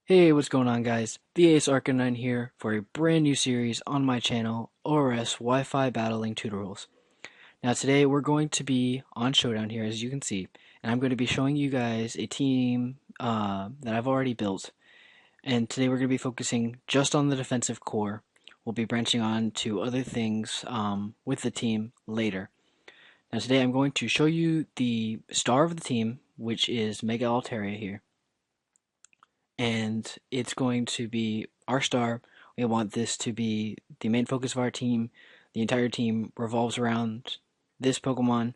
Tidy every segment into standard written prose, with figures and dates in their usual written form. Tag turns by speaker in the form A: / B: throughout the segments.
A: Hey, what's going on, guys? The Ace Arcanine here for a brand new series on my channel, Oras Wi-Fi Battling Tutorials. Now today we're going to be on Showdown here, as you can see, and I'm going to be showing you guys a team that I've already built. And today we're going to be focusing just on the defensive core. We'll be branching on to other things with the team later. Now today I'm going to show you the star of the team, which is Mega Altaria here, and it's going to be our star. We want this to be the main focus of our team. The entire team revolves around this Pokemon,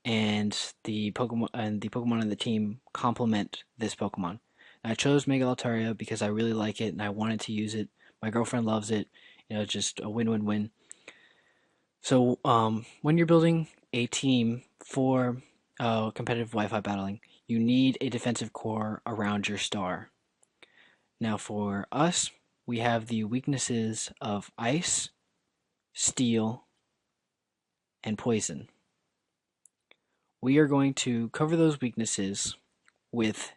A: and the Pokemon in the team complement this Pokemon. And I chose Mega Altaria because I really like it and I wanted to use it. My girlfriend loves it. It's just a win-win-win. So when you're building a team for competitive Wi-Fi battling, you need a defensive core around your star. Now for us, we have the weaknesses of ice, steel, and poison. We are going to cover those weaknesses with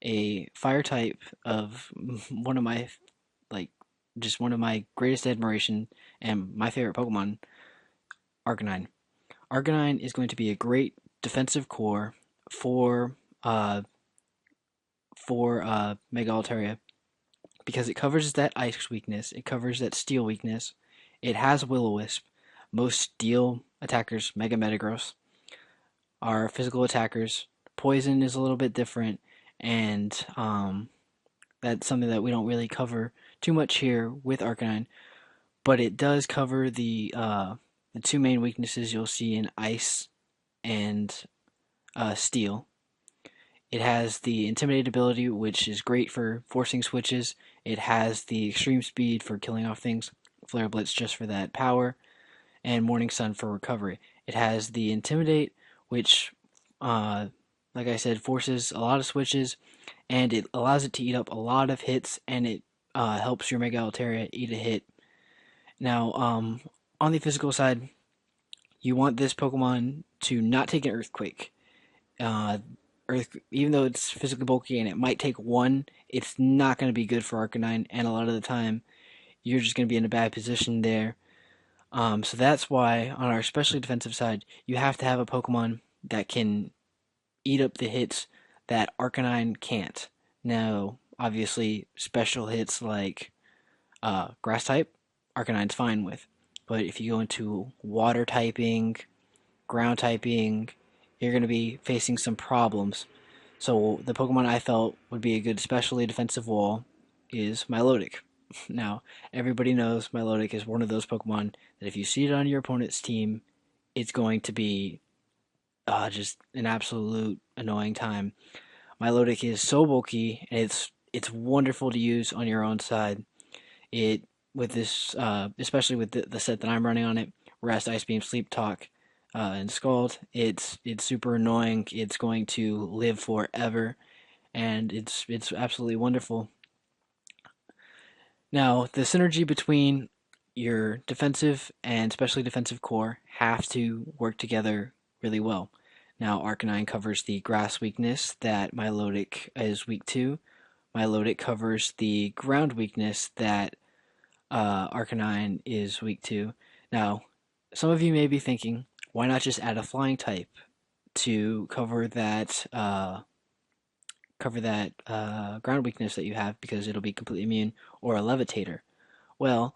A: a fire type of one of my one of my greatest admiration and my favorite Pokemon, Arcanine. Arcanine is going to be a great defensive core for Mega Altaria because it covers that ice weakness, it covers that steel weakness. It has Will-O-Wisp. Most steel attackers, Mega Metagross, are physical attackers. Poison is a little bit different, and that's something that we don't really cover too much here with Arcanine, but it does cover the two main weaknesses you'll see in ice and steel. It has the Intimidate ability, which is great for forcing switches. It has the Extreme Speed for killing off things, Flare Blitz just for that power, and Morning Sun for recovery. It has the Intimidate, which, like I said, forces a lot of switches, and it allows it to eat up a lot of hits, and it helps your Mega Altaria eat a hit. Now, on the physical side, you want this Pokemon to not take an Earthquake. Uh, Even though it's physically bulky and it might take one, it's not going to be good for Arcanine, and a lot of the time, you're just going to be in a bad position there. So that's why, on our especially defensive side, you have to have a Pokemon that can eat up the hits that Arcanine can't. Now, obviously, special hits like Grass type, Arcanine's fine with. But if you go into water typing, ground typing, you're going to be facing some problems. So the Pokemon I felt would be a good specially defensive wall is Milotic. Now, everybody knows Milotic is one of those Pokemon that if you see it on your opponent's team, it's going to be just an absolute annoying time. Milotic is so bulky, and it's wonderful to use on your own side. It with this, especially with the set that I'm running on it, Rest, Ice Beam, Sleep Talk, and Scald. It's super annoying. It's going to live forever, and it's absolutely wonderful. Now, the synergy between your defensive and especially defensive core have to work together really well. Now, Arcanine covers the grass weakness that Milotic is weak to. Milotic covers the ground weakness that Arcanine is weak to. Now, some of you may be thinking, why not just add a flying type to cover that ground weakness that you have because it'll be completely immune, or a levitator? Well,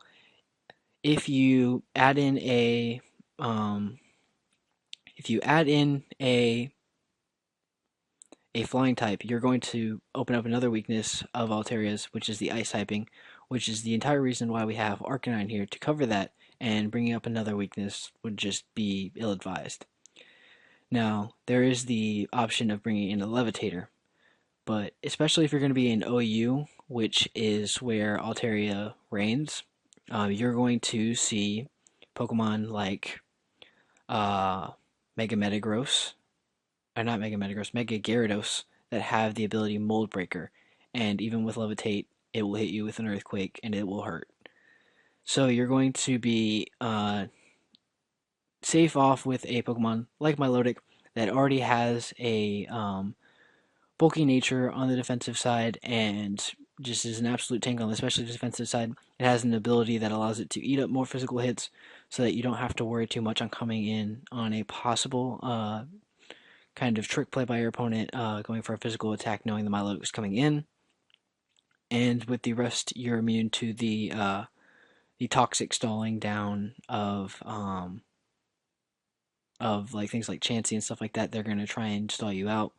A: if you add in a um, if you add in a flying type, you're going to open up another weakness of Altaria's, which is the ice typing, which is the entire reason why we have Arcanine here to cover that, and bringing up another weakness would just be ill-advised. Now, there is the option of bringing in a Levitator, but especially if you're going to be in OU, which is where Altaria reigns, you're going to see Pokemon like Mega Metagross, or not Mega Metagross, Mega Gyarados, that have the ability Mold Breaker, and even with Levitate, it will hit you with an Earthquake and it will hurt. So you're going to be safe off with a Pokemon like Milotic that already has a bulky nature on the defensive side, and just is an absolute tank on the especially defensive side. It has an ability that allows it to eat up more physical hits so that you don't have to worry too much on coming in on a possible kind of trick play by your opponent, going for a physical attack knowing the Milo is coming in. And with the rest, you're immune to the toxic stalling down of like things like Chansey and stuff like that. They're going to try and stall you out.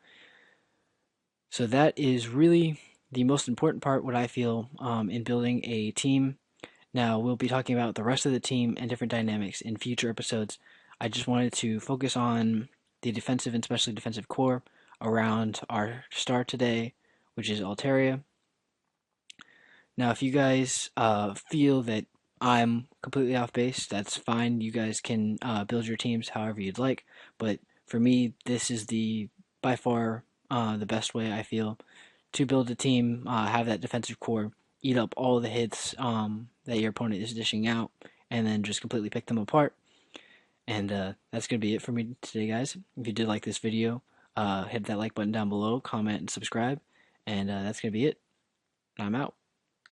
A: So that is really the most important part, what I feel, in building a team. Now, we'll be talking about the rest of the team and different dynamics in future episodes. I just wanted to focus on the defensive and especially defensive core around our star today, which is Altaria. Now, if you guys feel that I'm completely off base, that's fine. You guys can build your teams however you'd like. But for me, this is the by far the best way I feel to build a team. Have that defensive core, eat up all the hits that your opponent is dishing out, and then just completely pick them apart. And that's gonna be it for me today, guys. If you did like this video, hit that like button down below, comment, and subscribe. And that's gonna be it. I'm out.